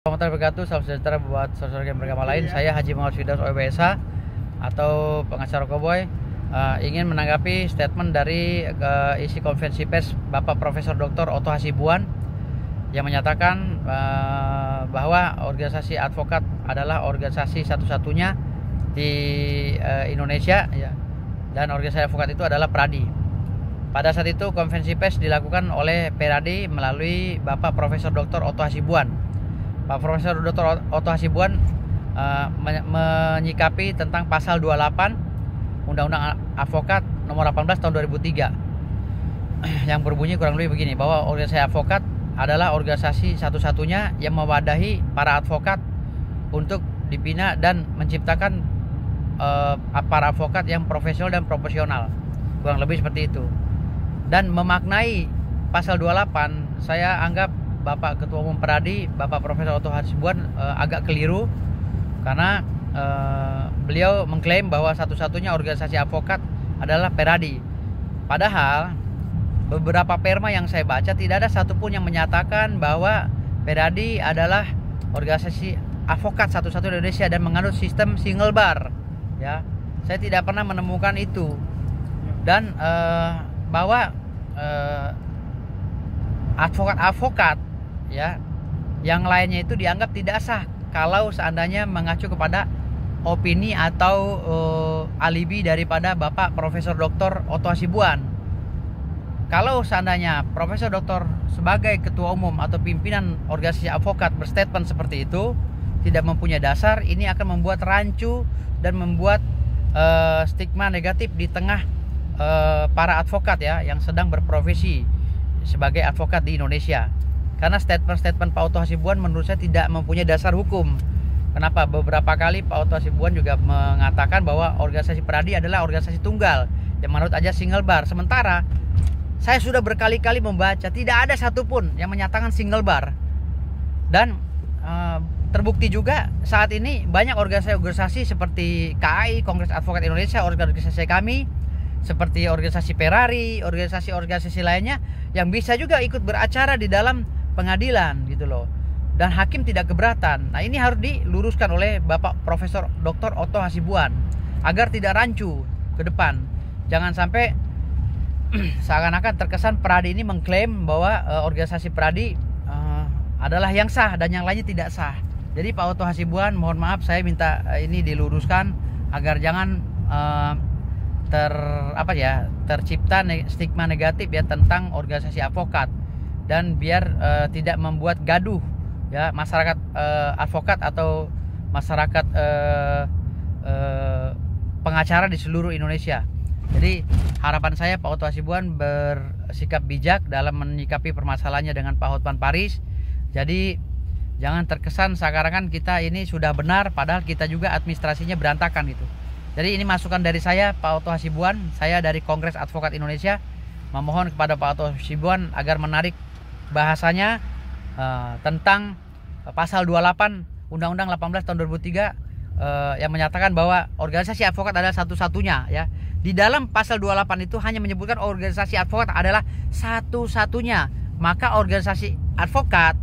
Warahmatullahi wabarakatuh. Salam sejahtera buat saudara yang beragama lain. Saya Haji Muhammad Firdaus OBSH atau pengacara Cowboy ingin menanggapi statement dari isi konferensi pers Bapak Profesor Dr. Otto Hasibuan yang menyatakan bahwa organisasi advokat adalah organisasi satu-satunya di Indonesia ya, dan organisasi advokat itu adalah Peradi. Pada saat itu konferensi pers dilakukan oleh Peradi melalui Bapak Profesor Dr. Otto Hasibuan. Pak Profesor Dr. Otto Hasibuan menyikapi tentang pasal 28 Undang-Undang Advokat nomor 18 tahun 2003 yang berbunyi kurang lebih begini, bahwa organisasi advokat adalah organisasi satu-satunya yang mewadahi para advokat untuk dibina dan menciptakan para advokat yang profesional dan proporsional, kurang lebih seperti itu. Dan memaknai pasal 28, saya anggap Bapak Ketua Umum Peradi, Bapak Profesor Otto Hasibuan agak keliru karena beliau mengklaim bahwa satu-satunya organisasi advokat adalah Peradi. Padahal beberapa perma yang saya baca tidak ada satupun yang menyatakan bahwa Peradi adalah organisasi advokat satu-satunya di Indonesia dan menganut sistem single bar. Ya, saya tidak pernah menemukan itu. Dan bahwa advokat-advokat ya yang lainnya itu dianggap tidak sah kalau seandainya mengacu kepada opini atau alibi daripada Bapak Profesor Dr. Otto Hasibuan. Kalau seandainya Profesor Dr. sebagai ketua umum atau pimpinan organisasi advokat berstatement seperti itu tidak mempunyai dasar, ini akan membuat rancu dan membuat stigma negatif di tengah para advokat ya yang sedang berprofesi sebagai advokat di Indonesia. Karena statement-statement Pak Otto Hasibuan menurut saya tidak mempunyai dasar hukum. Kenapa? Beberapa kali Pak Otto Hasibuan juga mengatakan bahwa organisasi Peradi adalah organisasi tunggal yang menurut aja single bar. Sementara saya sudah berkali-kali membaca tidak ada satupun yang menyatakan single bar. Dan terbukti juga saat ini banyak organisasi-organisasi seperti KAI, Kongres Advokat Indonesia, organisasi kami, seperti organisasi Perari, organisasi-organisasi lainnya yang bisa juga ikut beracara di dalam pengadilan gitu loh, dan hakim tidak keberatan. Nah, ini harus diluruskan oleh Bapak Profesor Dr. Otto Hasibuan agar tidak rancu ke depan. Jangan sampai seakan-akan terkesan Peradi ini mengklaim bahwa organisasi Peradi adalah yang sah dan yang lainnya tidak sah. Jadi Pak Otto Hasibuan, mohon maaf, saya minta ini diluruskan agar jangan tercipta stigma negatif ya tentang organisasi advokat, dan biar tidak membuat gaduh ya masyarakat advokat atau masyarakat pengacara di seluruh Indonesia. Jadi harapan saya Pak Otto Hasibuan bersikap bijak dalam menyikapi permasalahannya dengan Pak Hotman Paris. Jadi jangan terkesan seakan-akan kita ini sudah benar padahal kita juga administrasinya berantakan gitu. Jadi ini masukan dari saya, Pak Otto Hasibuan. Saya dari Kongres Advokat Indonesia memohon kepada Pak Otto Hasibuan agar menarik bahasanya tentang pasal 28 Undang-Undang 18 tahun 2003 yang menyatakan bahwa organisasi advokat adalah satu-satunya ya. Di dalam pasal 28 itu hanya menyebutkan organisasi advokat adalah satu-satunya. Maka organisasi advokat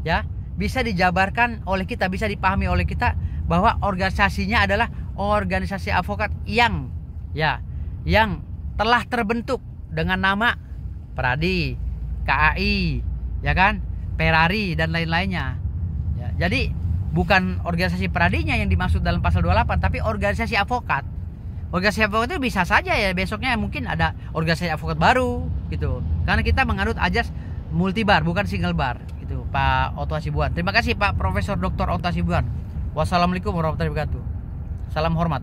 ya bisa dijabarkan oleh kita, bisa dipahami oleh kita bahwa organisasinya adalah organisasi advokat yang telah terbentuk dengan nama Peradi, KAI, ya kan, Perari dan lain-lainnya. Ya, jadi bukan organisasi Peradinya yang dimaksud dalam pasal 28, tapi organisasi advokat. Organisasi advokat itu bisa saja ya besoknya mungkin ada organisasi advokat baru gitu. Karena kita menganut ajas multibar bukan single bar gitu, Pak Otto Hasibuan. Terima kasih Pak Profesor Dr. Otto Hasibuan. Wassalamualaikum warahmatullahi wabarakatuh. Salam hormat.